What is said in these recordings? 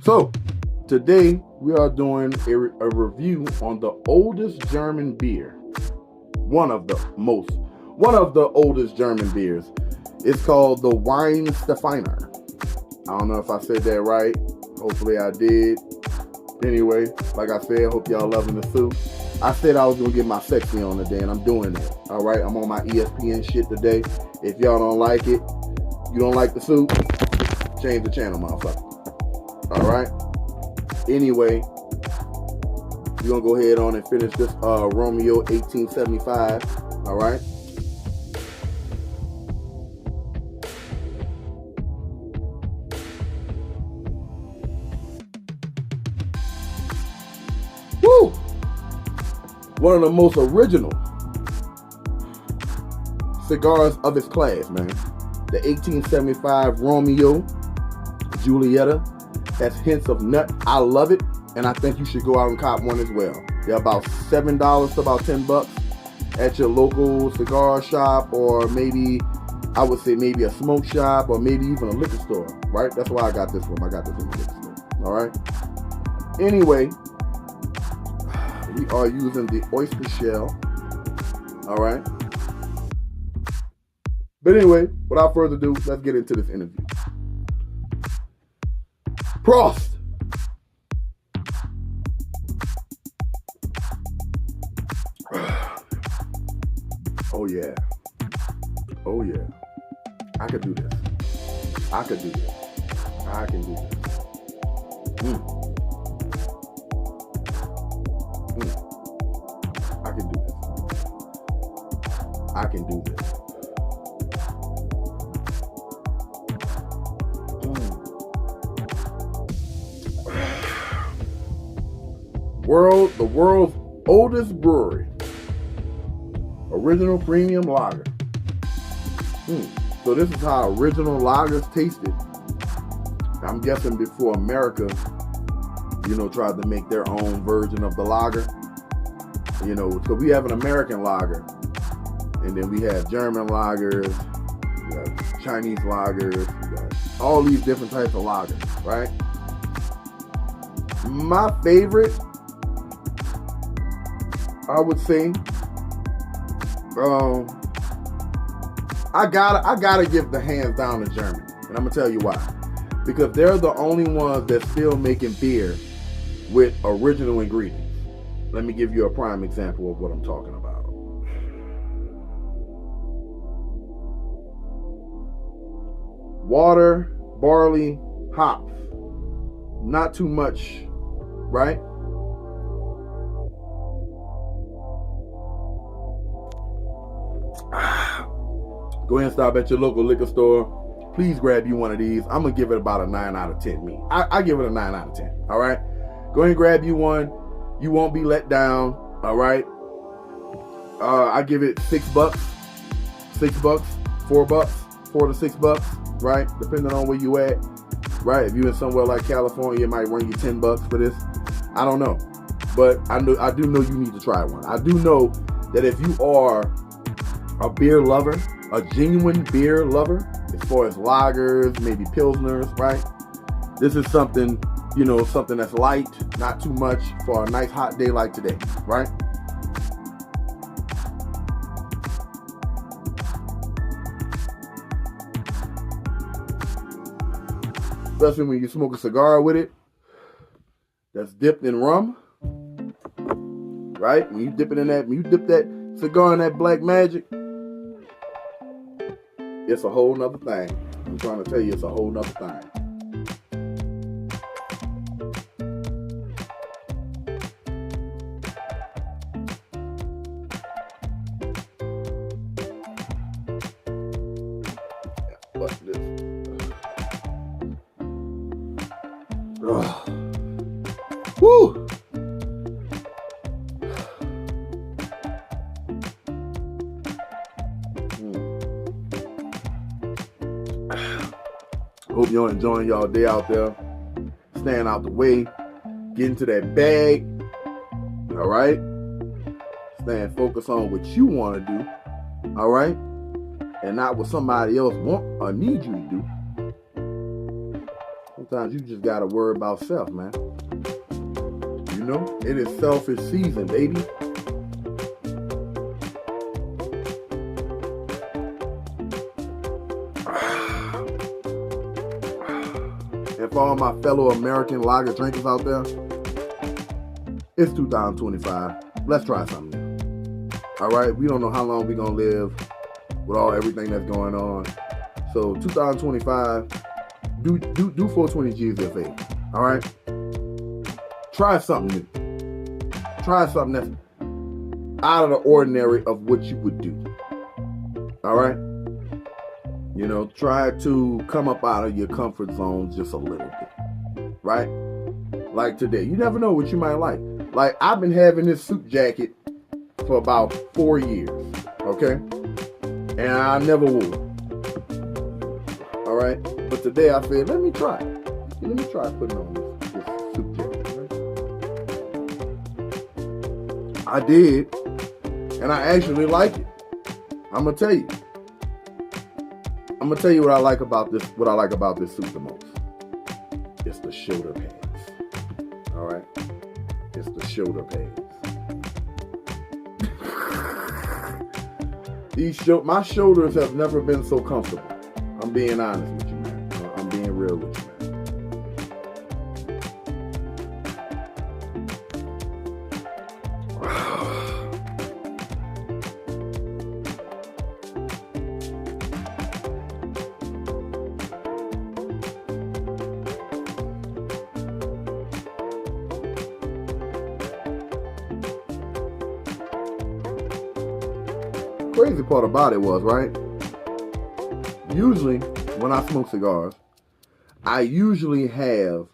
So today we are doing a review on the oldest German beer. One of the oldest German beers. It's called the Weihenstephaner. I don't know if I said that right. Hopefully I did. Anyway, like I said, hope y'all loving the soup. I said I was gonna get my sexy on today, and I'm doing it. All right, I'm on my ESPN shit today. If y'all don't like it, you don't like the soup, change the channel, motherfucker. All right. Anyway, we're gonna go ahead on and finish this Romeo 1875. All right. Woo! One of the most original cigars of its class, man. The 1875 Romeo Julieta has hints of nut. I love it, and I think you should go out and cop one as well. They're about $7 to about $10 at your local cigar shop, or maybe I would say maybe a smoke shop, or maybe even a liquor store. Right? That's why I got this from. I got this from the liquor store. All right. Anyway, we are using the oyster shell. All right. But anyway, without further ado, let's get into this interview. Prost! Oh yeah. Oh yeah. I could do this. I could do this. I can do this. I can do this. I can do this. The world's oldest brewery. Original premium lager. So this is how original lagers tasted. I'm guessing before America, tried to make their own version of the lager. So we have an American lager, and then we have German lagers, we have Chinese lagers, we got all these different types of lagers, right? My favorite, I would say, I gotta give the hands down to Germany, and I'm gonna tell you why. Because they're the only ones that's still making beer with original ingredients. Let me give you a prime example of what I'm talking about. Water, barley, hops. Not too much, right? Go ahead and stop at your local liquor store. Please grab you one of these. I'm going to give it about a 9 out of 10. I give it a 9 out of 10. All right. Go ahead and grab you one. You won't be let down. All right. I give it $6. $4 to $6. Right. Depending on where you at. Right. If you're in somewhere like California, it might run you $10 for this. I don't know. But I do know you need to try one. I do know that if you are a beer lover, a genuine beer lover, as far as lagers, maybe pilsners, right? This is something, something that's light, not too much, for a nice hot day like today, right? Especially when you smoke a cigar with it that's dipped in rum, right? When you dip that cigar in that Black Magic, it's a whole nother thing. I'm trying to tell you, it's a whole nother thing. What's this? Woo! Hope y'all enjoying y'all day out there. Staying out the way. Getting to that bag. All right? Staying focused on what you want to do. All right? And not what somebody else want or need you to do. Sometimes you just gotta worry about self, man. You know, it is selfish season, baby. And for all my fellow American lager drinkers out there, it's 2025. Let's try something new. All right, we don't know how long we're gonna live with everything that's going on. So 2025, do 420 G's a favor. All right, try something new. Try something that's out of the ordinary of what you would do. All right. You know, try to come up out of your comfort zone just a little bit, right? Like today, you never know what you might like. Like, I've been having this suit jacket for about 4 years, okay? And I never wore it, all right? But today I said, let me try it. Let me try putting on this suit jacket, right? I did, and I actually like it. I'm gonna tell you. I'm gonna tell you what I like about this. What I like about this suit the most. It's the shoulder pads. All right, it's the shoulder pads. My shoulders have never been so comfortable. I'm being honest with you, man. I'm being real with you, man. Crazy part about it was, right? Usually, when I smoke cigars, I usually have,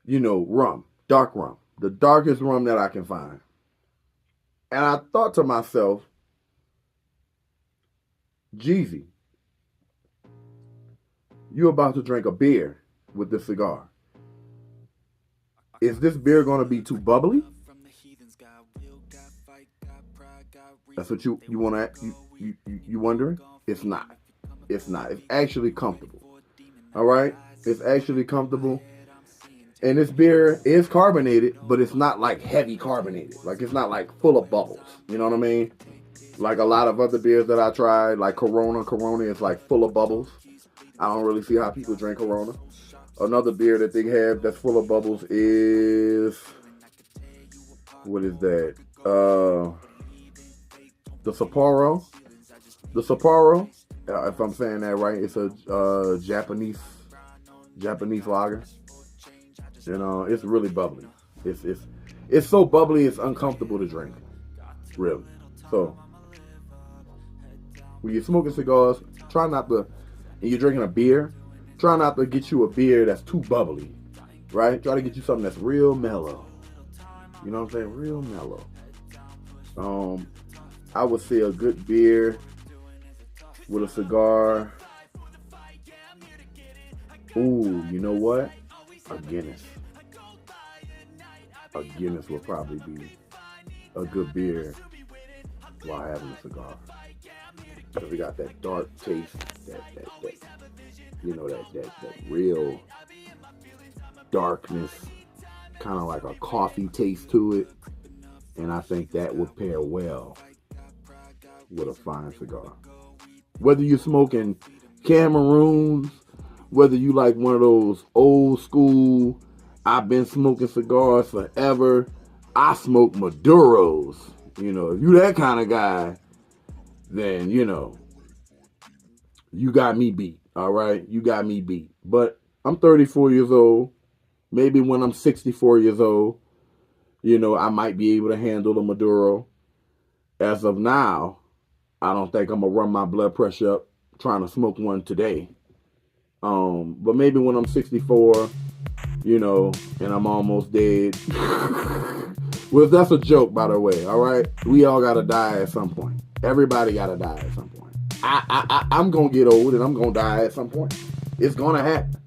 you know, rum, dark rum, the darkest rum that I can find. And I thought to myself, Jeezy, you're about to drink a beer with this cigar. Is this beer going to be too bubbly? That's what you want to you wondering? It's not. It's not. It's actually comfortable. All right? It's actually comfortable. And this beer is carbonated, but it's not like heavy carbonated. Like, it's not like full of bubbles. You know what I mean? Like a lot of other beers that I tried, like Corona. Corona is like full of bubbles. I don't really see how people drink Corona. Another beer that they have that's full of bubbles is, what is that? The Sapporo. The Sapporo, if I'm saying that right, it's a Japanese lager. You know, it's really bubbly. It's so bubbly, it's uncomfortable to drink. Really. So, when you're smoking cigars, try not to, and you're drinking a beer, try not to get you a beer that's too bubbly, right? Try to get you something that's real mellow. You know what I'm saying? Real mellow. I would say a good beer with a cigar. Ooh, you know what? A Guinness. A Guinness will probably be a good beer while having a cigar. Because we got that dark taste, that you know, that real darkness, kind of like a coffee taste to it. And I think that would pair well with a fine cigar. Whether you're smoking Cameroons, whether you like one of those old school, I've been smoking cigars forever, I smoke Maduros. You know, if you that kind of guy, then, you know, you got me beat, all right? You got me beat. But I'm 34 years old. Maybe when I'm 64 years old, you know, I might be able to handle a Maduro. As of now, I don't think I'm going to run my blood pressure up trying to smoke one today. But maybe when I'm 64, you know, and I'm almost dead. Well, that's a joke, by the way, all right? We all got to die at some point. Everybody got to die at some point. I'm going to get old and I'm going to die at some point. It's going to happen.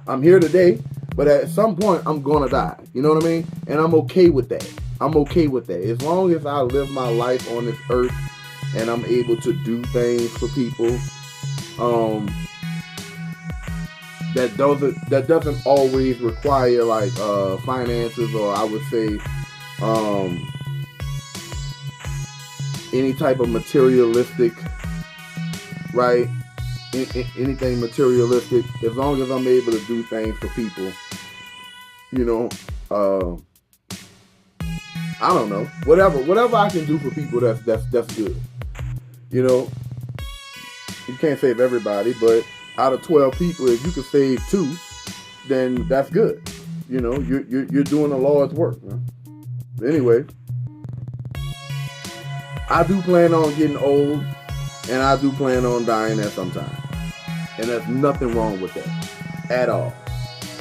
I'm here today, but at some point, I'm going to die. You know what I mean? And I'm okay with that. I'm okay with that. As long as I live my life on this earth and I'm able to do things for people, that doesn't always require like finances, or I would say any type of materialistic, right? Anything materialistic, as long as I'm able to do things for people, I don't know, whatever I can do for people, that's good. You can't save everybody, but out of 12 people, if you can save 2, then that's good. You're doing the Lord's work, man. Anyway, I do plan on getting old, and I do plan on dying at some time. And there's nothing wrong with that at all.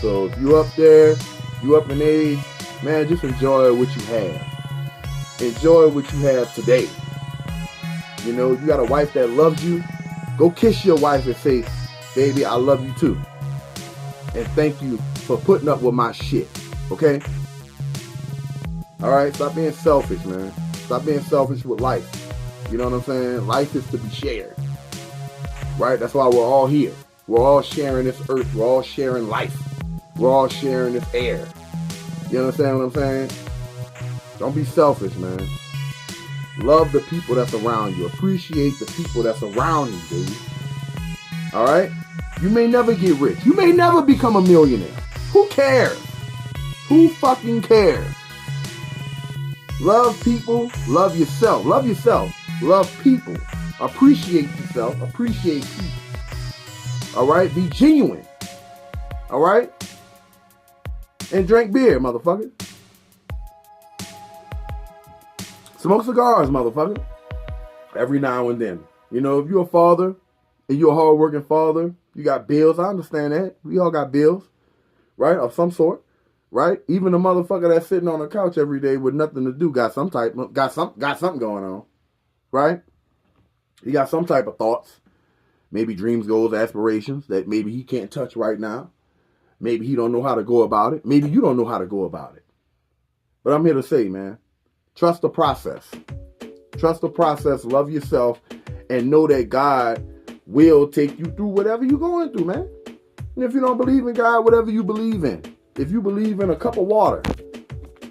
So if you up there, you up in age, man, just enjoy what you have. Enjoy what you have today. You got a wife that loves you, go kiss your wife and say, baby, I love you too. And thank you for putting up with my shit. Okay? Alright, stop being selfish, man. Stop being selfish with life. You know what I'm saying? Life is to be shared. Right? That's why we're all here. We're all sharing this earth. We're all sharing life. We're all sharing this air. You understand what I'm saying? Don't be selfish, man. Love the people that's around you. Appreciate the people that's around you, baby. Alright? You may never get rich. You may never become a millionaire. Who cares? Who fucking cares? Love people. Love yourself. Love yourself. Love people. Appreciate yourself. Appreciate people. Alright? Be genuine. Alright? And drink beer, motherfucker. Smoke cigars, motherfucker. Every now and then. If you're a father and you're a hard-working father, you got bills. I understand that. We all got bills, right? Of some sort, right? Even a motherfucker that's sitting on the couch every day with nothing to do got something going on, right? He got some type of thoughts, maybe dreams, goals, aspirations that maybe he can't touch right now. Maybe he don't know how to go about it. Maybe you don't know how to go about it. But I'm here to say, man, trust the process. Trust the process. Love yourself, and know that God will take you through whatever you're going through, man. And if you don't believe in God, whatever you believe in. If you believe in a cup of water,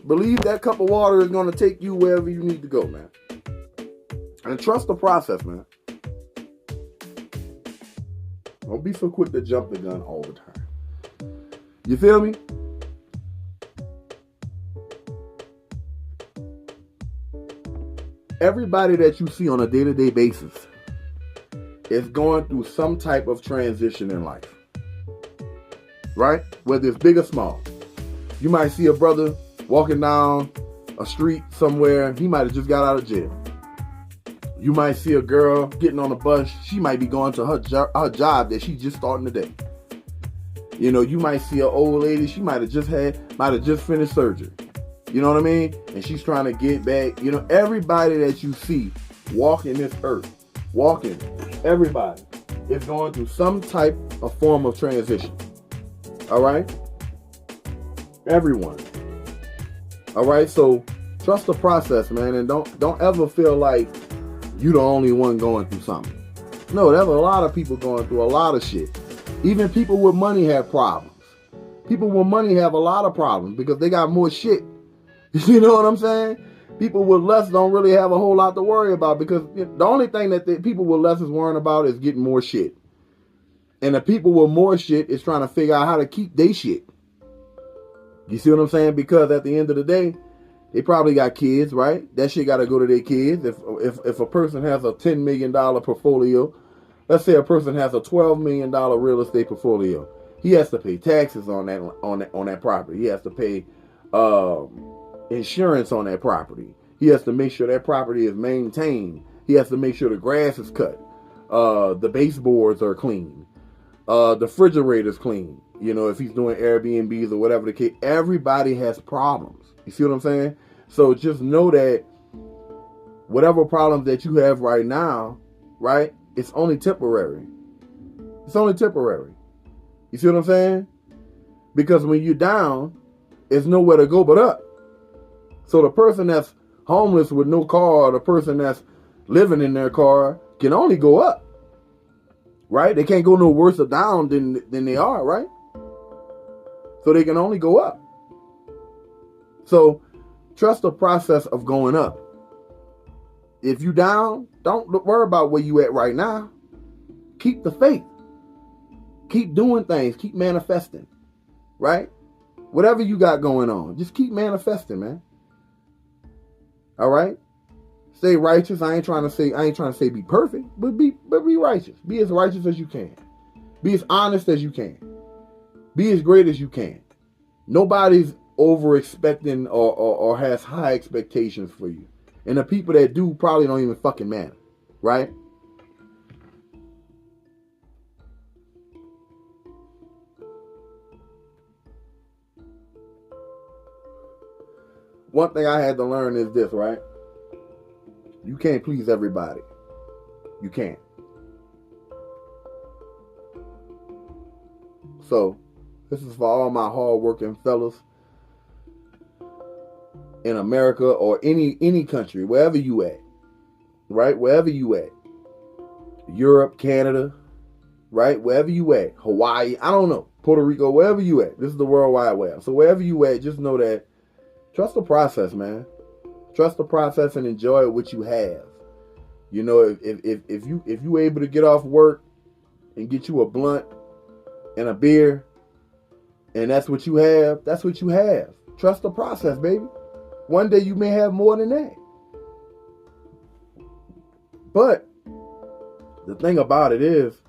believe that cup of water is going to take you wherever you need to go, man. And trust the process, man. Don't be so quick to jump the gun all the time. You feel me? Everybody that you see on a day-to-day basis is going through some type of transition in life. Right? Whether it's big or small. You might see a brother walking down a street somewhere. He might have just got out of jail. You might see a girl getting on a bus. She might be going to her job that she's just starting today. You might see an old lady. She might have just finished surgery. You know what I mean? And she's trying to get back. Everybody that you see walking this earth, everybody is going through some type of form of transition. All right? Everyone. All right? So trust the process, man, and don't ever feel like you're the only one going through something. No, there's a lot of people going through a lot of shit. Even people with money have problems. People with money have a lot of problems because they got more shit. You know what I'm saying? People with less don't really have a whole lot to worry about, because the only thing that the people with less is worrying about is getting more shit. And the people with more shit is trying to figure out how to keep their shit. You see what I'm saying? Because at the end of the day, they probably got kids, right? That shit got to go to their kids. If a person has a $10 million portfolio, let's say a person has a $12 million real estate portfolio, he has to pay taxes on that property. He has to pay insurance on that property. He has to make sure that property is maintained. He has to make sure the grass is cut. The baseboards are clean. The refrigerator's clean. If he's doing Airbnbs or whatever the case, everybody has problems. You see what I'm saying? So just know that whatever problems that you have right now, right, it's only temporary. It's only temporary. You see what I'm saying? Because when you're down, there's nowhere to go but up. So the person that's homeless with no car, or the person that's living in their car, can only go up. Right? They can't go no worse or down than they are, right? So they can only go up. So trust the process of going up. If you down, don't worry about where you at right now. Keep the faith. Keep doing things. Keep manifesting. Right? Whatever you got going on, just keep manifesting, man. All right? Stay righteous. I ain't trying to say be perfect, but be righteous. Be as righteous as you can. Be as honest as you can. Be as great as you can. Nobody's over expecting or has high expectations for you. And the people that do probably don't even fucking matter. Right? One thing I had to learn is this, right? You can't please everybody. You can't. So, this is for all my hard-working fellas in America or any country, wherever you at, right? Wherever you at. Europe, Canada, right? Wherever you at. Hawaii, I don't know. Puerto Rico, wherever you at. This is the World Wide Web. So wherever you at, just know that trust the process, man. Trust the process and enjoy what you have. You know, if you able to get off work and get you a blunt and a beer, and that's what you have, that's what you have. Trust the process, baby. One day you may have more than that. But the thing about it is,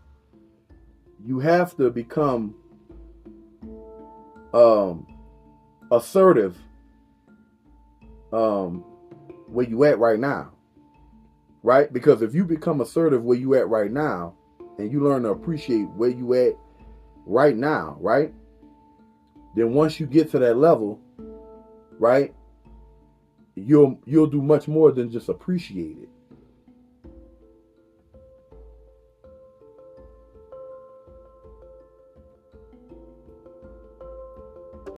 you have to become assertive where you at right now. Right? Because if you become assertive where you at right now, and you learn to appreciate where you at right now, right? Then once you get to that level, right, you'll do much more than just appreciate it.